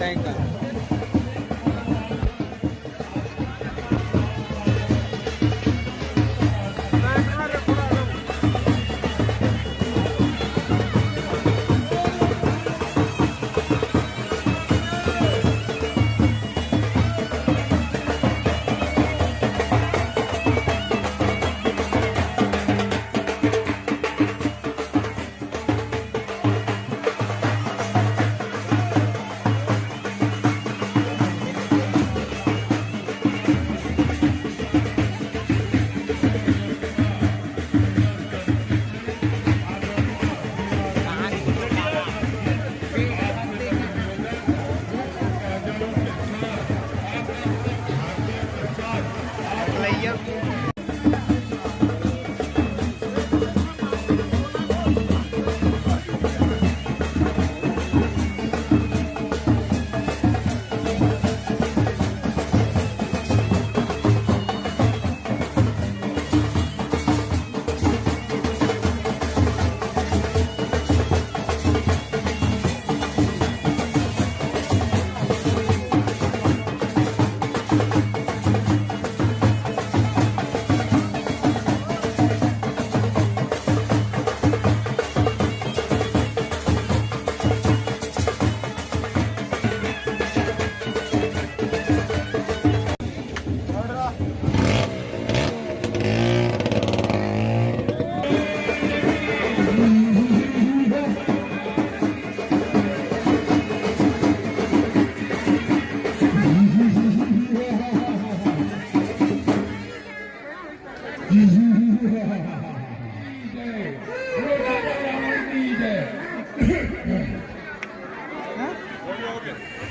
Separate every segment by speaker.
Speaker 1: ఇంకా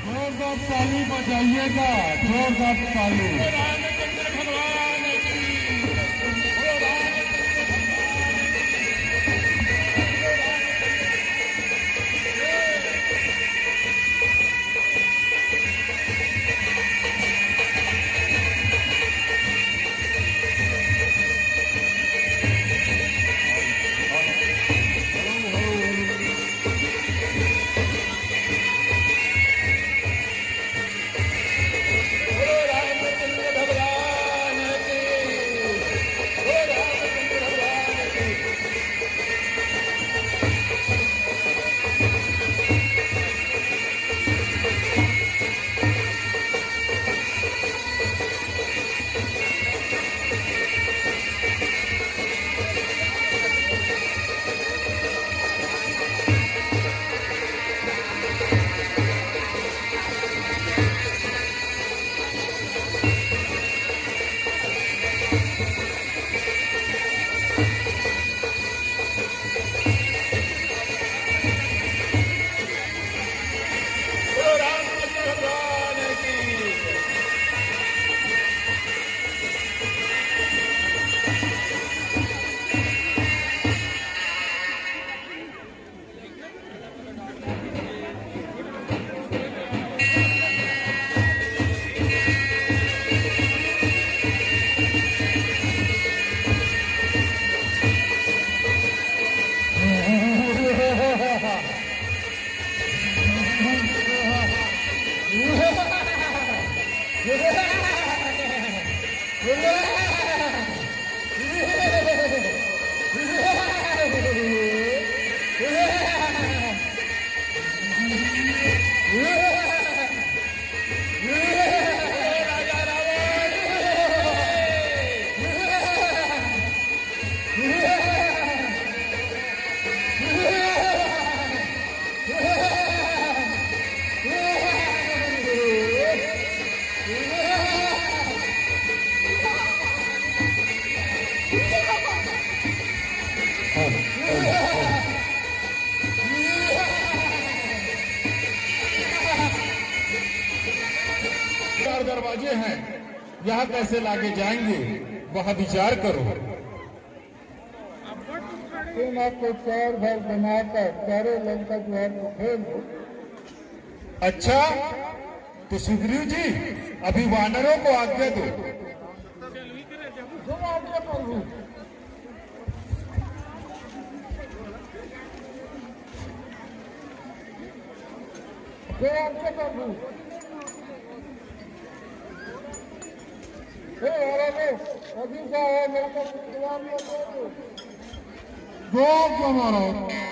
Speaker 2: जोरदार ताली बजाइएगा, जोरदार ताली। दरवाजे हैं, यहाँ कैसे लागे जाएंगे वह विचार करो।
Speaker 3: तुम आपको चार भाग बनाकर चारों लंका जो है वो खेल दो।
Speaker 2: अच्छा तो सुग्रीव जी अभी वानरों को आज्ञा दो।
Speaker 3: तुम आज्ञा प्रभु। जय आपके प्रभु। हे महाराज, अभी का है मेरे को सलाम दो।
Speaker 2: जय महाराज।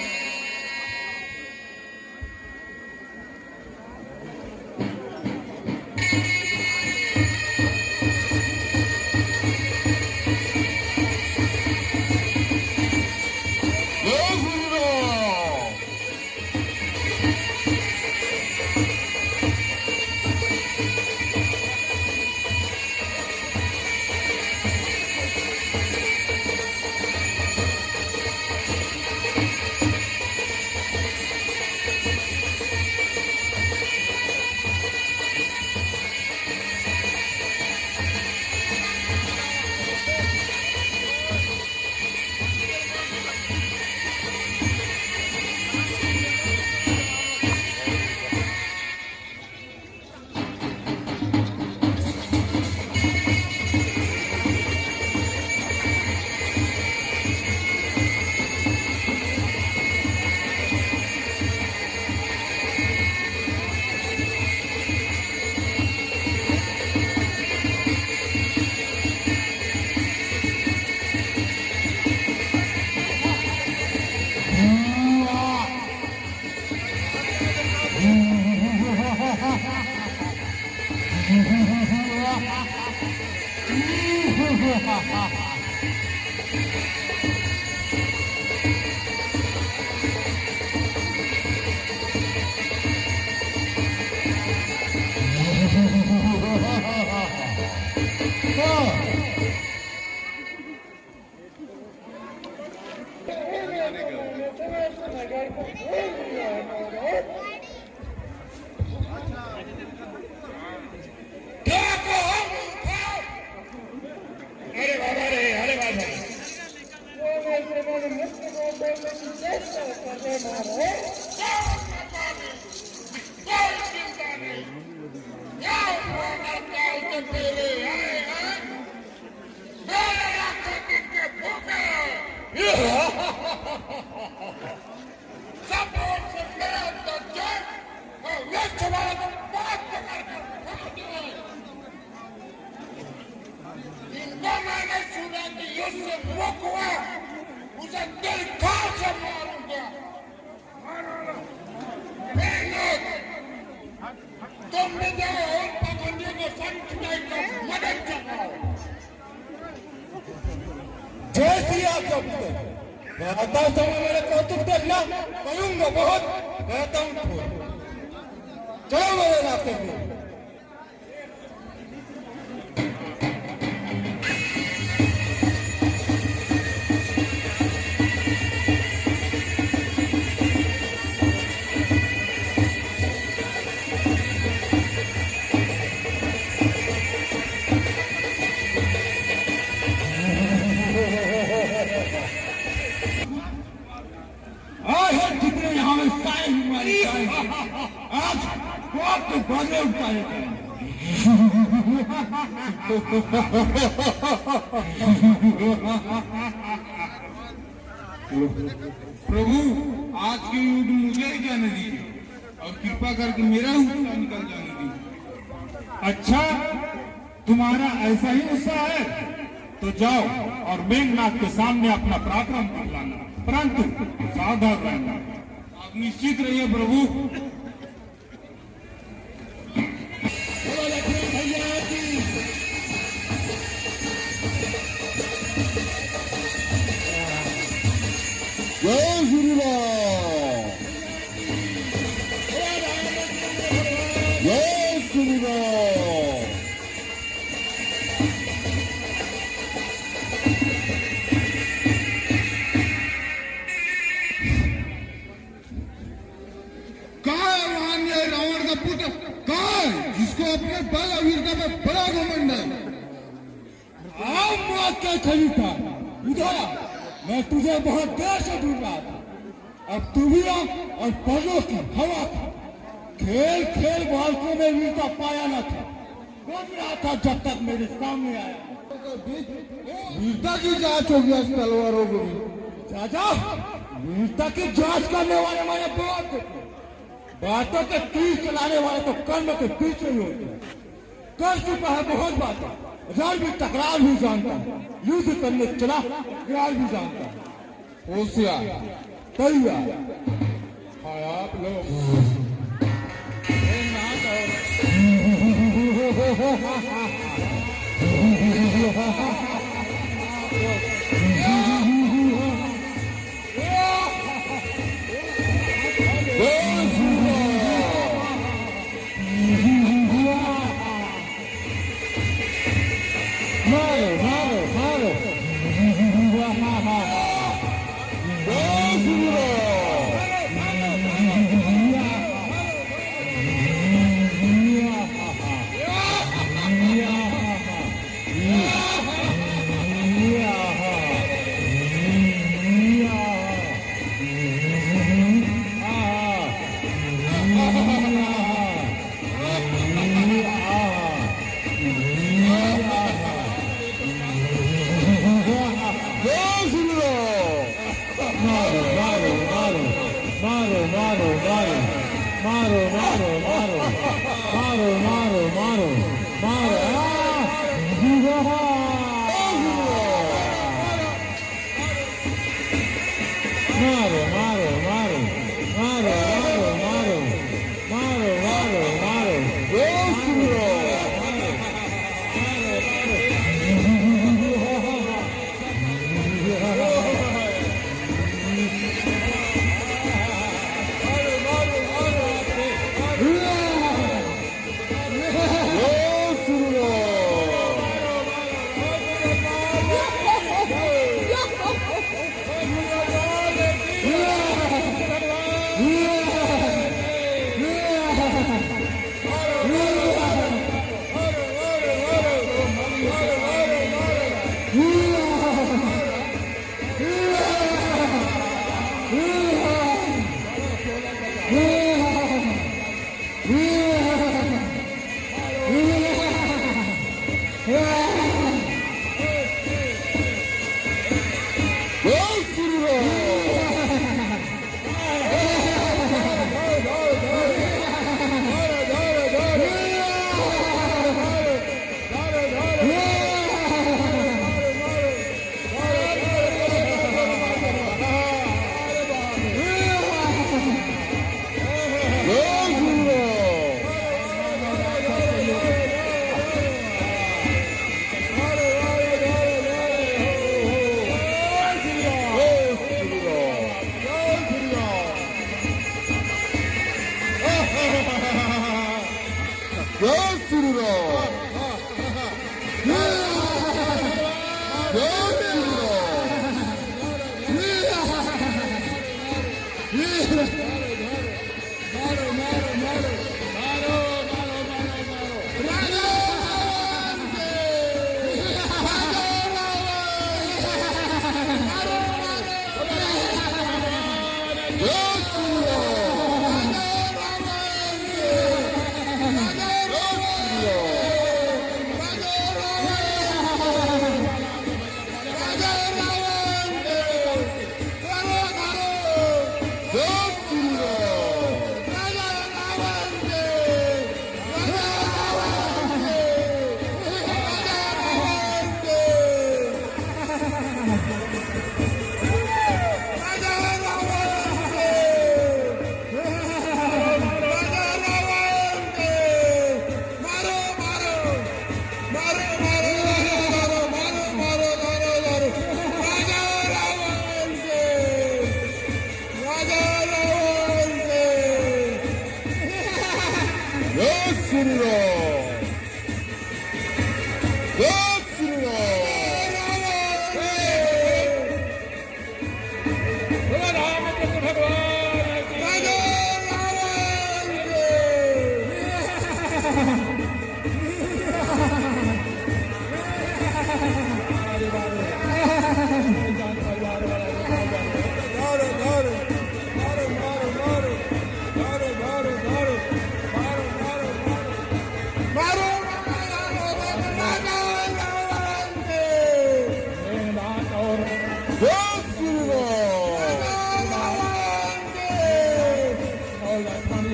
Speaker 2: जय श्री राम। कहता हूँ समय मेरे कौतुक देखना, कहूंगा बहुत, कहता हूँ थोड़ा। चलो मेरे रास्ते से। जितने यहाँ में साए हमारी आज आपके बाजे उठाए
Speaker 1: प्रभु, आज के युद्ध मुझे ही जाने दीजिए और कृपा करके मेरा उत्साह निकल जाने दीजिए।
Speaker 2: अच्छा, तुम्हारा ऐसा ही उत्साह है तो जाओ और मेघनाथ के सामने अपना पराक्रम कर लाना, परंतु सावधान रहना।
Speaker 1: आप निश्चित रहिए प्रभु।
Speaker 2: जय श्री राम। जय श्री राम।
Speaker 1: रावण का पुत्र कहाँ है जिसको अपने बल और वीरता में बड़ा घमंड है?
Speaker 2: आप क्या खरीदा उधर, मैं तुझे बहुत देर से ढूंढ रहा था। अब तू भी आ और पर्वों की हवा था। खेल खेल बालकों में वीरता पाया न था, घूम रहा था जब तक मेरे सामने आया।
Speaker 1: वीरता की जांच होगी आज तलवारों को भी।
Speaker 2: चाचा, वीरता की जांच करने वाले मैंने बहुत देखे, बातों के तीर चलाने वाले तो कर्म के पीछे ही होते हैं। कर चुका है बहुत बातें, रण भी टकरार भी जानता है, युद्ध करने चला ग्राल भी जानता है।
Speaker 1: होशियार
Speaker 2: तैयार
Speaker 1: हाँ आप लोग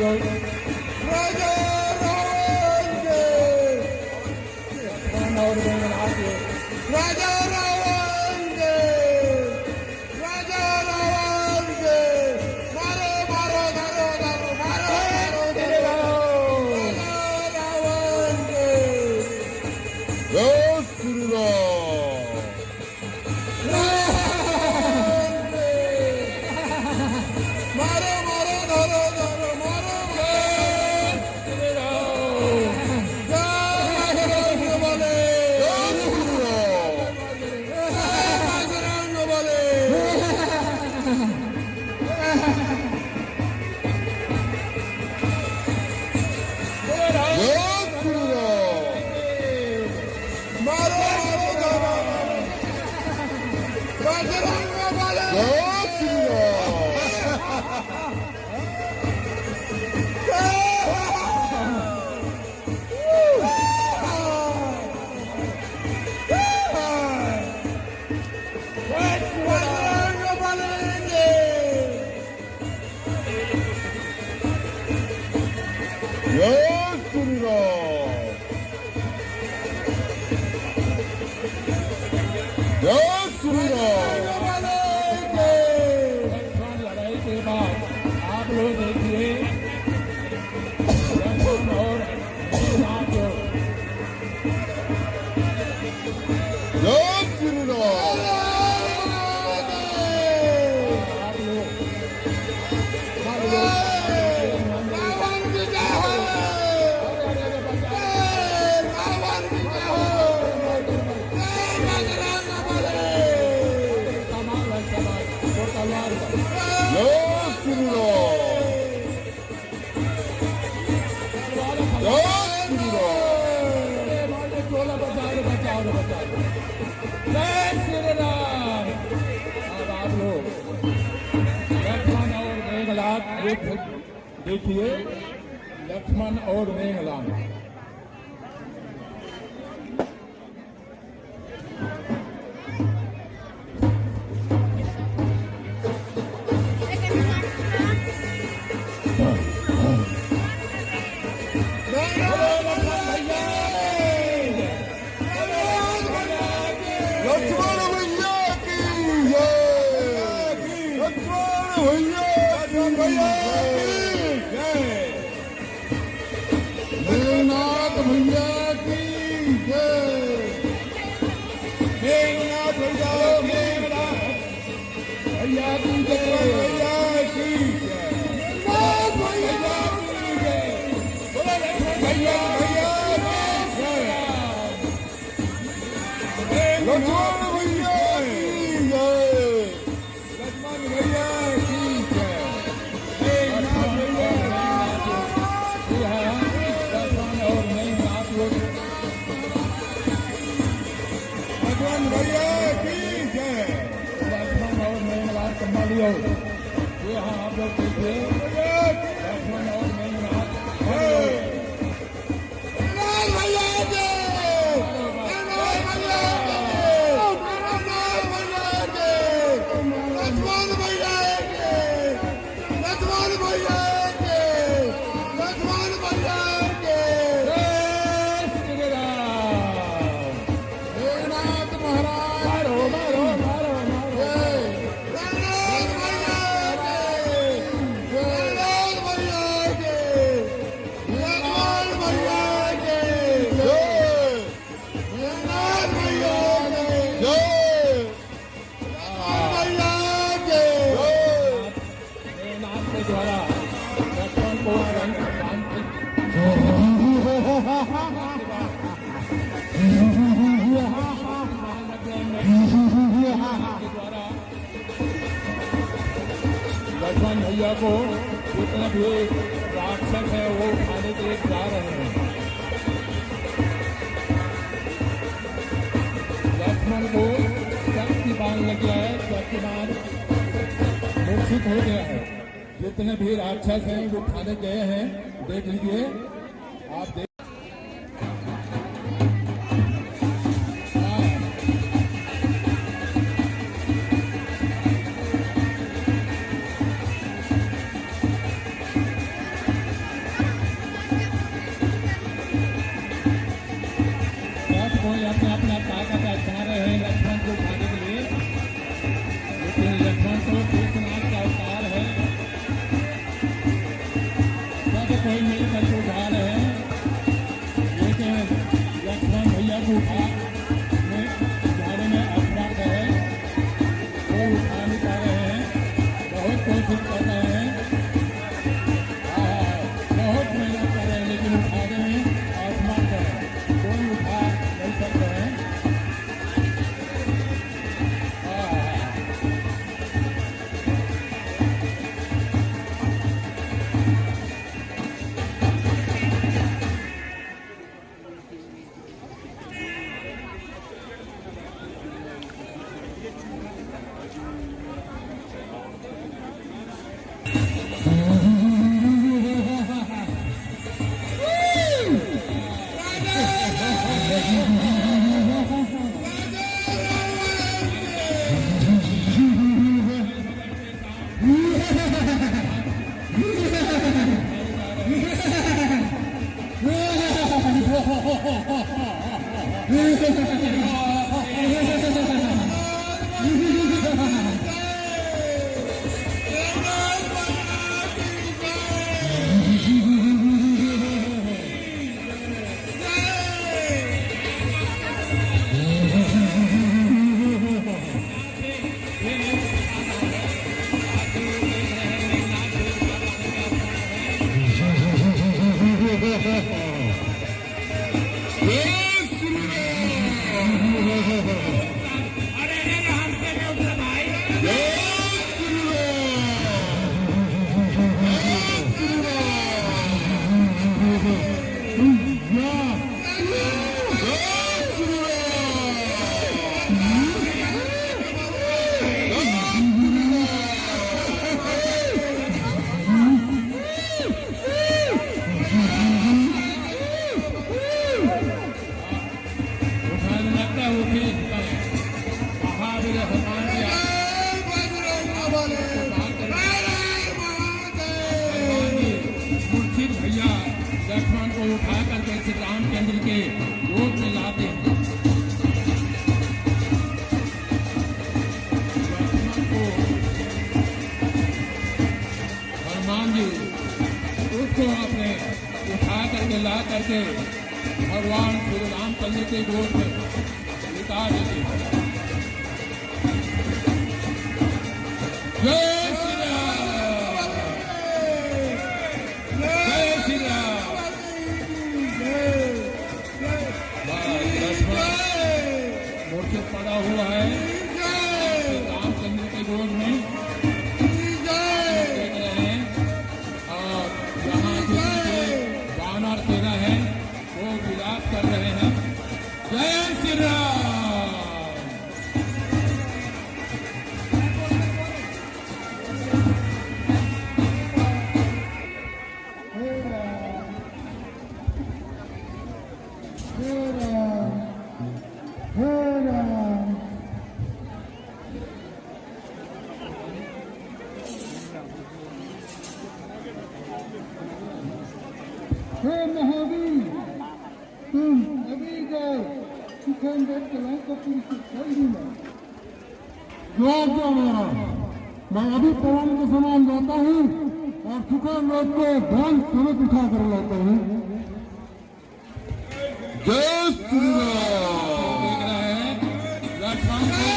Speaker 2: लियो
Speaker 1: राजा रावण के
Speaker 2: लक्ष्मण और मेघनाथ के
Speaker 1: राजा रावण के राजा रावण के मारो मारो धरो धरो मारो मारो राजा रावण के जय श्री मारो मारो धरो धरो मारो
Speaker 2: लड़ाई के बाद आप लोग देखिए लक्ष्मण और मेघनाथ जो देखिए लक्ष्मण और मेघनाथ
Speaker 1: मेघनाथ भैया की जय मेघनाथ भैया भैया की जय भैया की जय मेघनाथ भैया की जय भैया भैया की जय लक्ष्मण भैया की जय लक्ष्मण भैया की जय मेघनाथ भैया लक्ष्मण भैया की जय
Speaker 2: लक्ष्मण और मेघनाथ संभालियो ये हाँ आप लोग देखिए लक्ष्मण और मेघनाथ लक्ष्मण भैया को जितने भी राक्षस है वो उठाने के लिए जा रहे हैं। लक्ष्मण को शक्तिमान लग गया है, शक्तिमान मूर्छित हो गया है। जितने भी राक्षस हैं वो उठाने गए हैं, देख लीजिए आप देख कोई मिलकर के उठा रहे हैं, लेकिन लक्ष्मण भैया को उठाने में असमर्थ है, वो उठा नहीं पा रहे हैं, बहुत कोशिश कर रहे हैं, बहुत मेहनत कर रहे हैं, लेकिन उठाने में असमर्थ है, कोई उठा नहीं सकते हैं। लक्ष्मण को उठा करके श्री रामचंद्र के गोद में लाते हैं। लक्ष्मण को हनुमान जी उसको अपने उठा करके ला करके भगवान श्री रामचंद्र के गोद में लिटा देते हैं। जय श्री राम, जय श्री राम। मूर्छित पड़ा हुआ है रामचंद्र के गोद में देख रहे हैं, और यहाँ के वानर सेना है वो विलाप कर रहे हैं। जय श्री राम।
Speaker 3: हे महावीर, तुम अभी जाओ सुखेंद्र के लंकापुरी से खोल दूंगा।
Speaker 2: मैं अभी पवन के समान जाता हूँ और सुखेंद्र को ध्यान समेत उठा कर लाता हूँ।
Speaker 1: जय श्री राम।
Speaker 2: देख रहे हैं लक्ष्मण को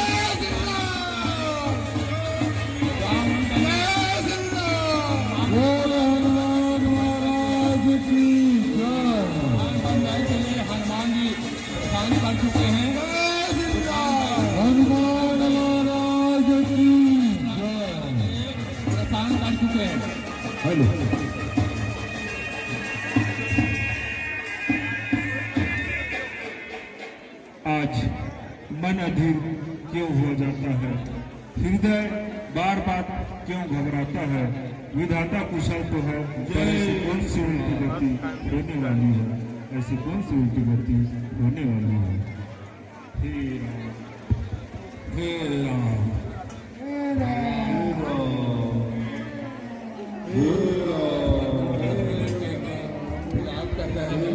Speaker 2: हनुमान जी प्रदान कर चुके हैं।
Speaker 3: हनुमान महाराज की
Speaker 2: प्रदान कर चुके हैं।
Speaker 1: हेलो, आज मन अधीर क्यों हो जाता है, हृदय बार बार क्यों घबराता है। विधाता कुशल तो है, पर ऐसी कौन सी उल्टी गति होने वाली है, ऐसी कौन सी उल्टी गति होने वाली है। हे राम, हे राम, हे राम, हे
Speaker 2: विलाप कर रहे हैं,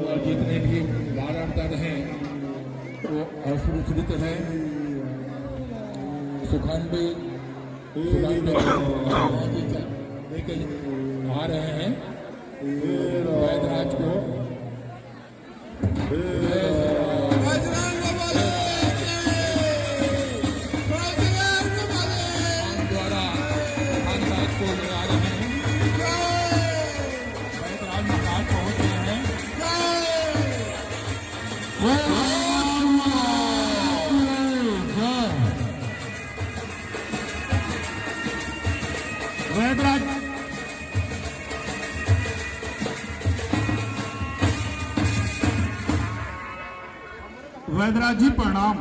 Speaker 2: और जितने भी वानर दल हैं वो असुरक्षित हैं। सुखंडी लेके आ रहे हैं वैदराज को द्वारा धनराज को मिला रहे हैं। वैदराज महाराज पहुंच रहे हैं।
Speaker 1: वैदराज वैदराज जी प्रणाम।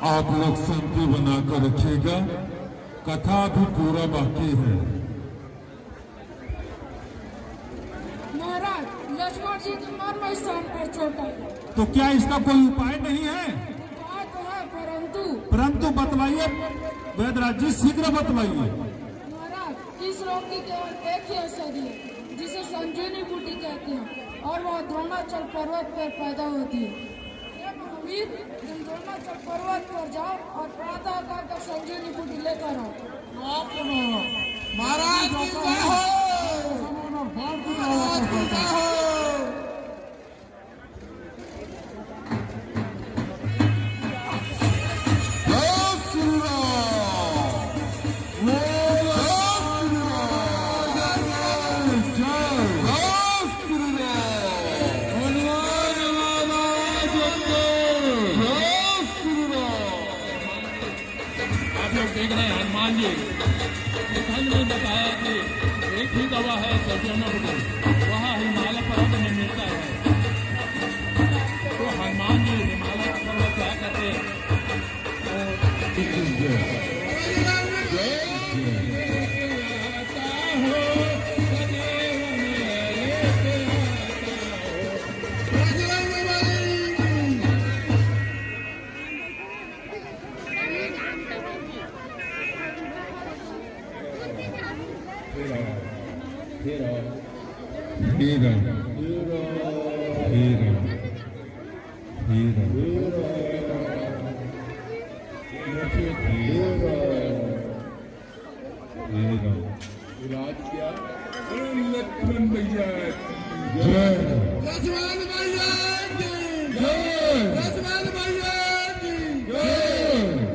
Speaker 4: आप लोग शांति बनाकर रखिएगा, कथा भी पूरा बाकी है।
Speaker 5: महाराज, लक्ष्मण जी के मर्म स्थान पर चोट आई।
Speaker 1: तो क्या इसका कोई उपाय नहीं है?
Speaker 5: उपाय तो है,
Speaker 1: परंतु बतलाइए वैदराज जी, शीघ्र बतलाइए।
Speaker 5: महाराज, इस रोग की केवल एक ही औषधि है जिसे संजीवनी बूटी कहते हैं, और वह द्रोणाचल पर्वत पर पैदा होती है। वीर, तुम द्रोणाचल पर्वत पर जाओ और प्रातः काल का संजीवनी बूटी लेकर आओ।
Speaker 2: महाराज की जय हो। महाराज की जय हो।
Speaker 6: देख रहे हैं हनुमान जी खंड में बताया कि एक ही दवा है सर्जनों को, वह हिमालय पर्वत में मिलता है। तो हनुमान जी हिमालय पर्वत क्या करते
Speaker 2: लक्ष्मण भैया लक्ष्मण भैया लक्ष्मण भैया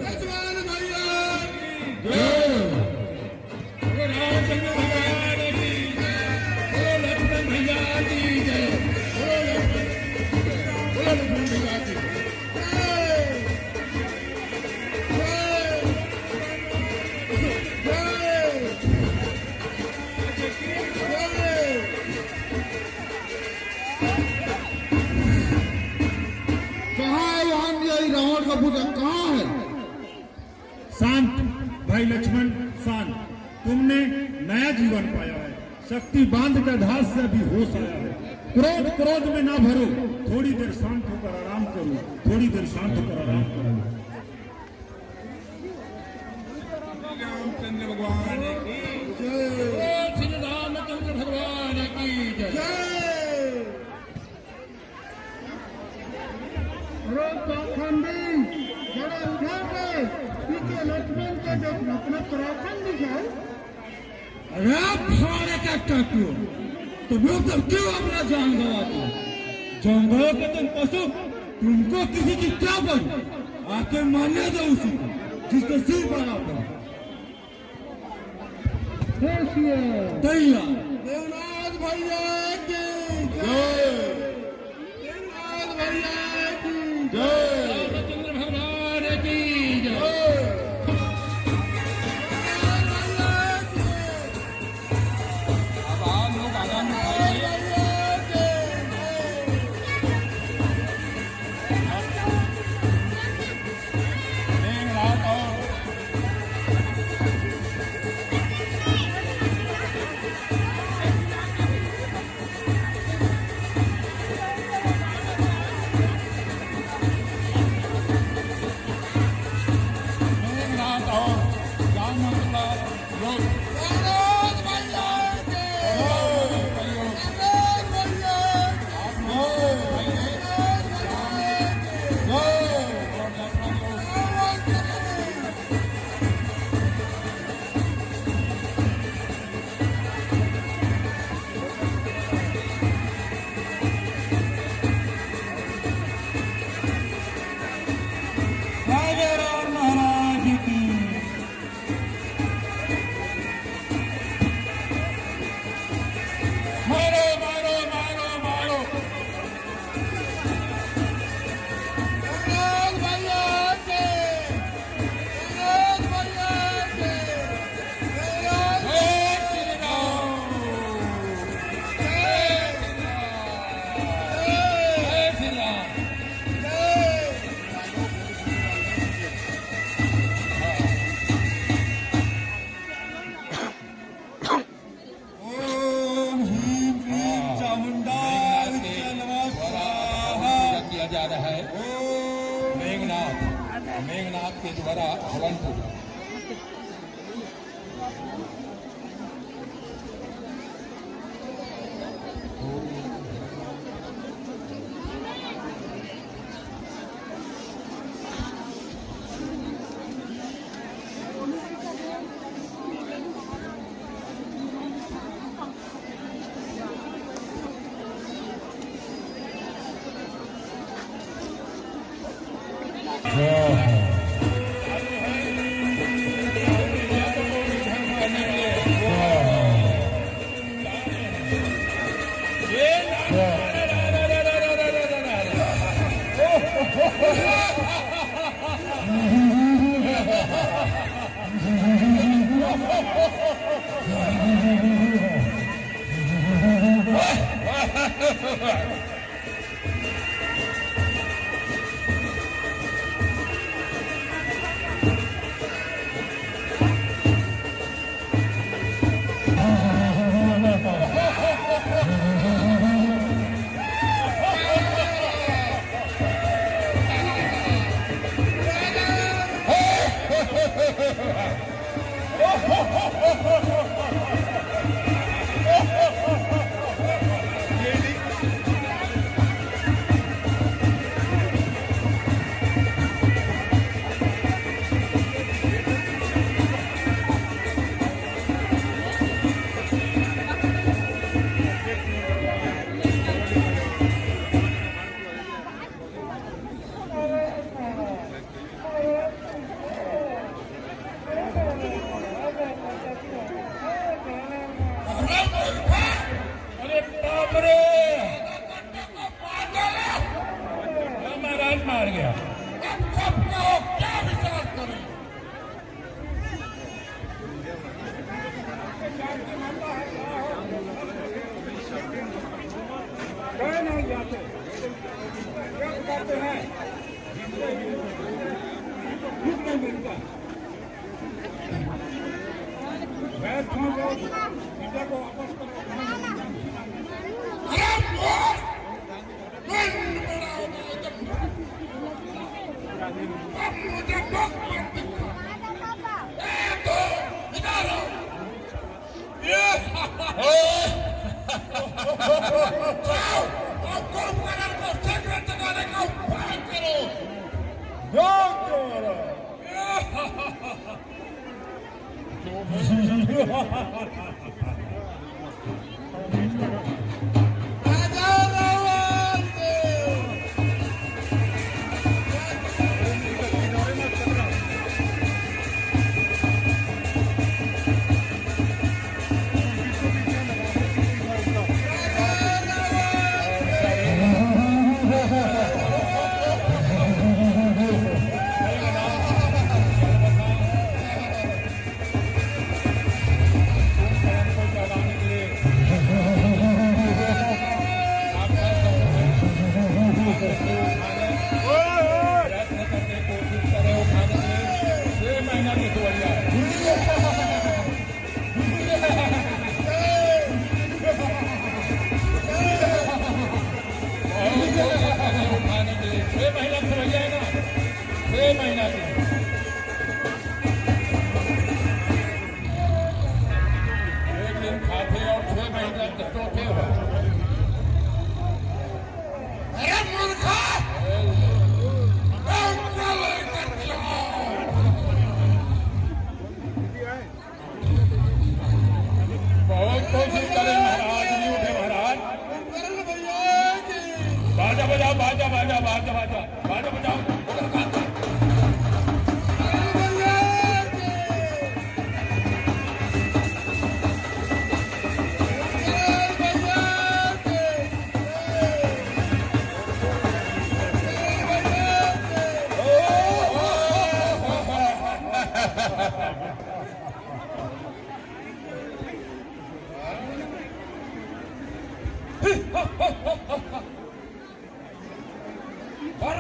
Speaker 2: लक्ष्मण भैया रामचंद्र भगवान की जय। लक्ष्मण भैया की जय। लक्ष्मण भैया की कहाँ है?
Speaker 1: शांत भाई लक्ष्मण, शांत। तुमने नया जीवन पाया है, शक्ति बांध के आधार से भी होश आया है। क्रोध में ना भरो, थोड़ी देर शांत होकर आराम करो, थोड़ी देर शांत होकर आराम करो।
Speaker 2: रामचंद्र भगवान की जय। श्री रामचंद्र भगवान की जय।
Speaker 3: लक्ष्मण के जो अपना पराक्रम दिखाओ।
Speaker 2: अरे फाड़े का टाटू, तुम लोग तब क्यों अपना जान गवाते? जंगलों के तुम पशु, तुमको किसी की क्या पड़ी? आके मारने दो उसी को जिसके सिर पर आता। तैयार। देवनाथ भैया की जय। देवनाथ भैया की जय। रामचंद्र भगवान की जय।
Speaker 6: रहा है मेघनाथ के द्वारा हवन पूजा।
Speaker 1: मार गया।
Speaker 2: क्या विचार करें?
Speaker 3: नहीं जाते क्या करते हैं कुछ नहीं मिलता। को वापस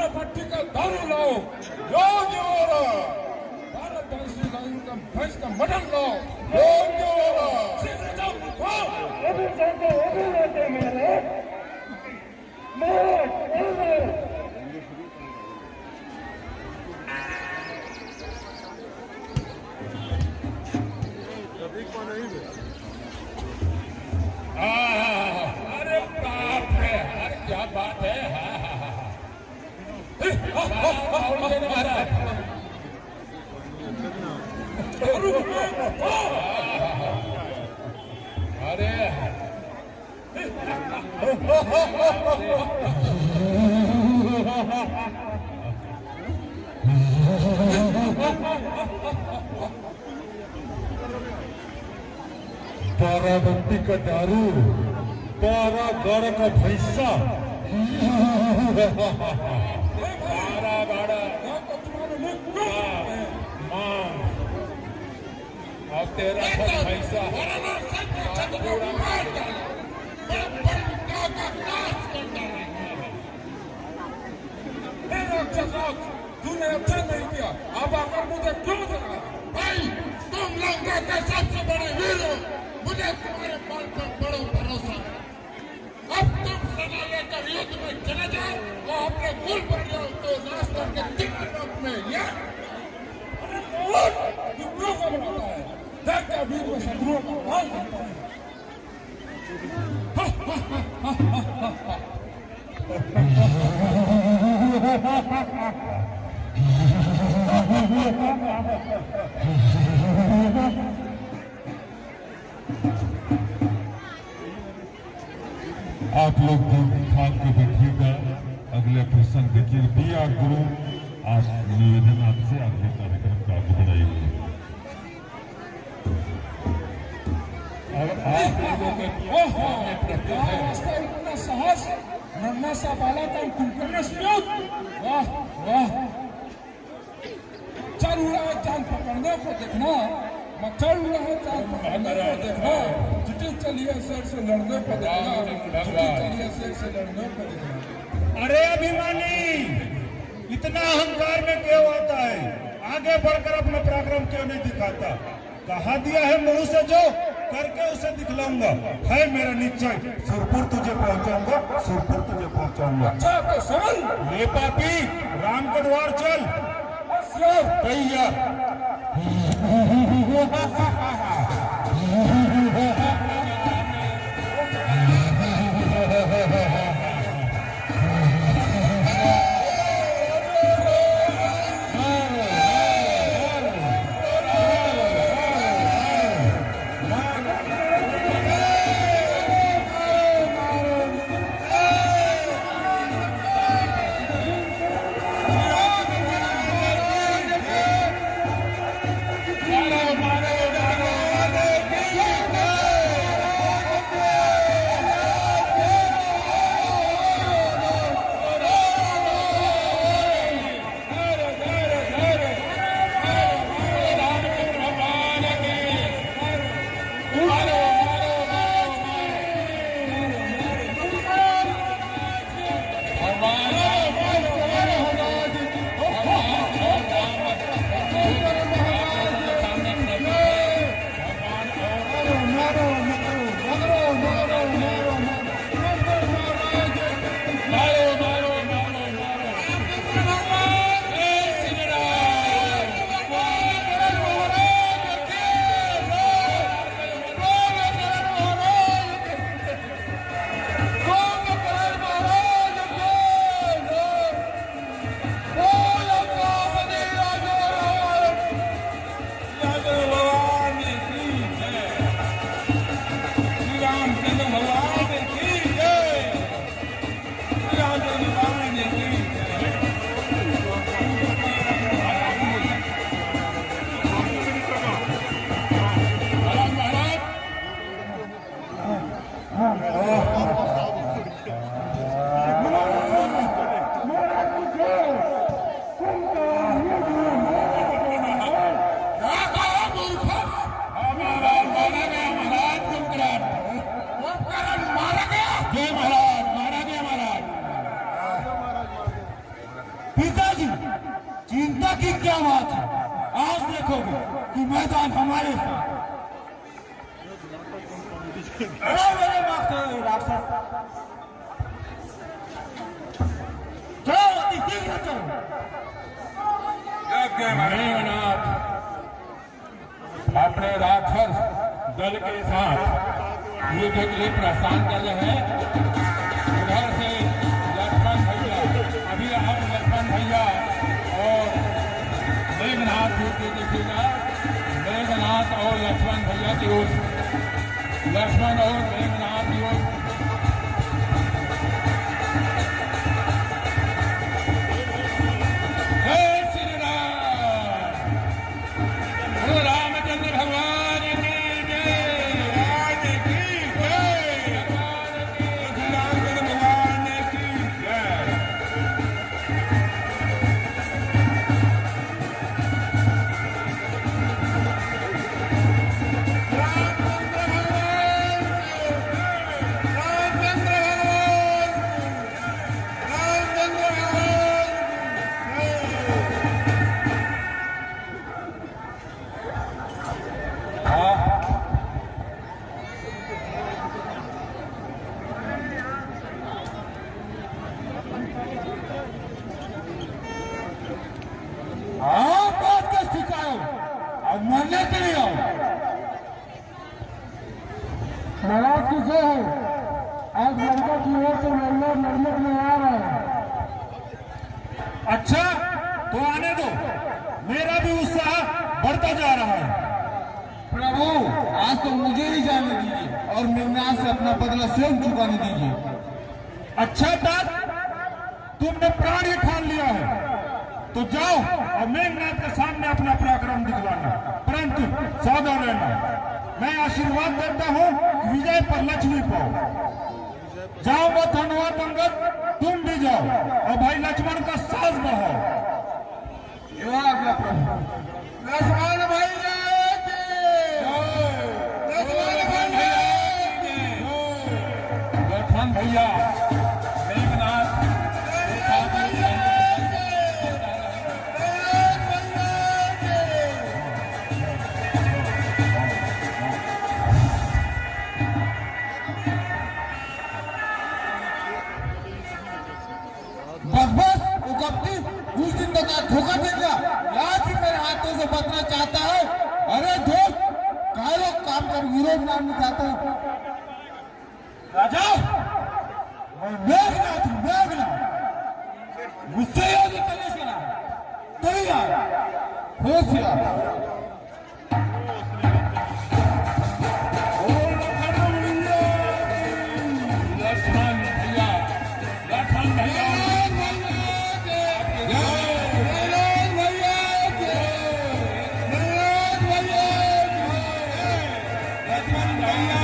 Speaker 1: पट्टी का दारू लाओ, योग्य हो रहा। भारत भैंसी का इनका भैंस का मटन लाओ, योग्य हो रहा।
Speaker 3: अभी चलते मेरे
Speaker 4: बाराबंदी का दारू, बारागढ़ का भैंसा,
Speaker 6: और तेरा भैंसा
Speaker 2: तूने अच्छा नहीं किया, अब आकर मुझे क्यों जगा? भाई तुम लंका के सबसे बड़े वीर हो, मुझे तुम्हारे बल पर बड़ा भरोसा है। अब तुम सेना लेकर युद्ध में चले जाओ और अपने कुल परिवार को नाश करके दिक्कत में या विद्रोह को बनाता है, देख क्या वीर को शत्रुओं का भाग करता है।
Speaker 4: आप लोग ठाक के बैठिएगा, अगले प्रसंग देखिए। बी आर गुरु, आज निवेदन आपसे अगले कार्यक्रम का आगे बढ़ाइए।
Speaker 2: और आप लोगों के इतना साहस, नन्ना सा बाला था कुंकर्ण स्यूत, वाह वाह। मच्छर उड़ा है चांद पकड़ने को देखना, मच्छर उड़ा है चांद पकड़ने को देखना, चिट्ठी चलिए शेर से लड़ने को देखना, चिट्ठी चलिए शेर से लड़ने को देखना।
Speaker 1: अरे अभिमानी, इतना अहंकार में क्यों आता है? आगे बढ़कर अपना पराक्रम क्यों नहीं दिखाता? कहा दिया है मुंह से जो करके उसे दिखलाऊंगा। है मेरा निश्चय, सुरपुर तुझे पहुंचाऊंगा, सुरपुर तुझे पहुंचाऊंगा।
Speaker 2: अच्छा तो सुन
Speaker 1: ले पापी, राम के द्वार चल। भैया
Speaker 2: चिंता की क्या बात है? आज देखोगे कि मैदान हमारे है। मेरे राक्षस चलो अति शीघ्र चलो।
Speaker 6: अपने राक्षस दल के साथ युद्ध के लिए प्रस्थान कर रहे हैं। उधर से लक्ष्मण भैया, अभी हम लक्ष्मण भैया मेघनाथ युद्ध, लक्ष्मण और मेघनाथ युद्ध। जय श्री राम। बोलो रामचंद्र भगवान की जय। भगवान की जय। रामचंद्र भगवान की जय।
Speaker 2: हाँ बात का सिखाओ, अब मरने के लिए आओ।
Speaker 3: महाराज किसे है? आज लंका की ओर से लड़ने के लिए आ रहे हैं।
Speaker 1: अच्छा तो आने दो, मेरा भी उत्साह बढ़ता जा रहा है।
Speaker 2: प्रभु आज तो मुझे ही जाने दीजिए और मेघनाथ से अपना बदला स्वयं चुकाने दीजिए।
Speaker 1: अच्छा तात, तुमने प्राण ही ठान लिया है तो जाओ और मेघनाथ के सामने अपना पराक्रम दिखवाना, परंतु सावधान रहना। मैं आशीर्वाद देता हूँ कि विजय पर लक्ष्मी पाओ। जाओ मत धन्यवाद अंगद, तुम भी जाओ और भाई लक्ष्मण का साथ बढ़ाओ।
Speaker 2: लक्ष्मण भैया
Speaker 6: लक्ष्मण भैया मेघनाथ
Speaker 2: बस उस दिन बता धोखा देगा, आज ही मेरे हाथों से बचना चाहता है। अरे दोस्त काय लोग काम कर विरोध मानना चाहता है।
Speaker 1: राजा
Speaker 2: मैं मेघनाथ हूँ, मेघनाथ मुझसे योगी करने से ना तैयार होशियार।
Speaker 6: लक्ष्मण भैया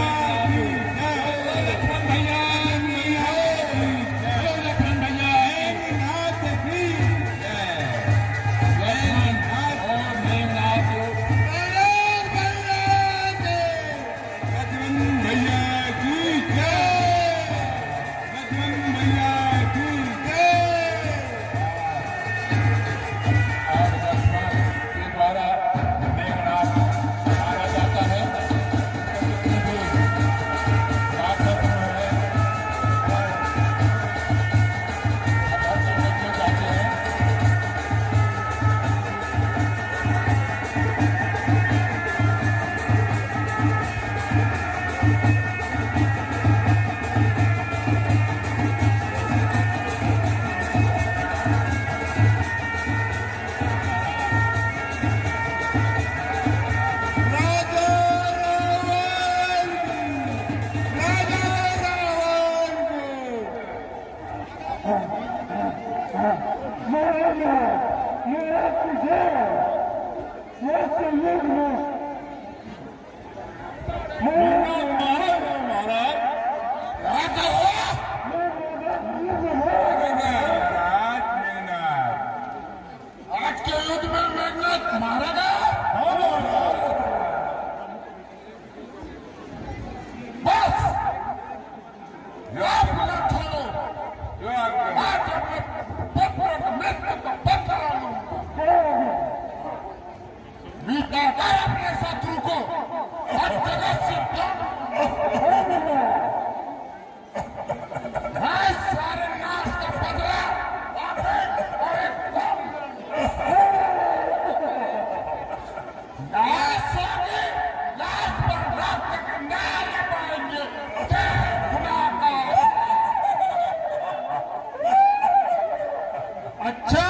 Speaker 2: आज के युद्ध में मेघनाथ मारा गया। बस आप न छोड़ो, आज अपने पत्थर को मेघनाथ को पत्थर मिटाकर अपने शत्रु को हर जगह से सारे नाश का बदला
Speaker 1: अच्छा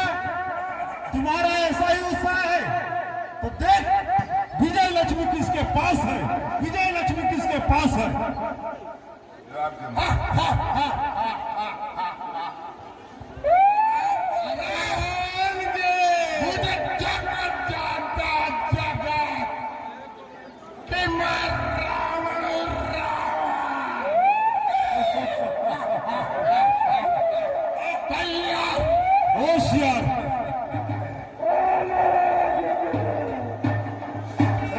Speaker 1: तुम्हारा ऐसा ही उत्साह है तो देख विजय लक्ष्मी किसके पास है? विजय लक्ष्मी किसके पास है?
Speaker 2: मुझे जगत जानता, जगत कि मैं रावण हूँ, तैयार
Speaker 1: होशियार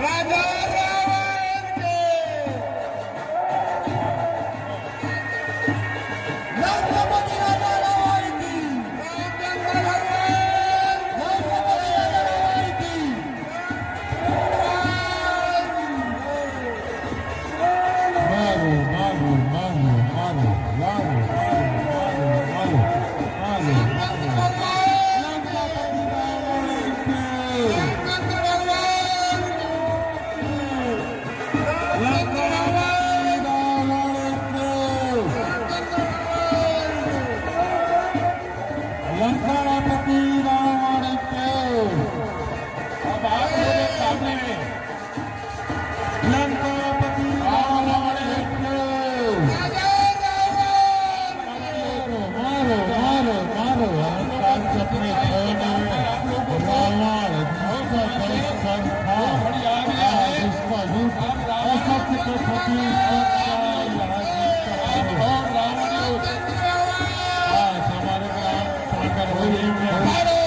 Speaker 2: राजा रावण के राष्ट्रपति राजा रावण की रामचंद्र भगवान राष्ट्रपति राजा रावण की
Speaker 4: मारो मारो मारो मारो मारो मारो मारो लंकापति रावण के। अब आप मेरे सामने लंकापति रावण के। मारो मारो मारो हनुमान के अपने रावण जिसका रूप असत्य के प्रति हमारे ग्राम सागर होली में मारो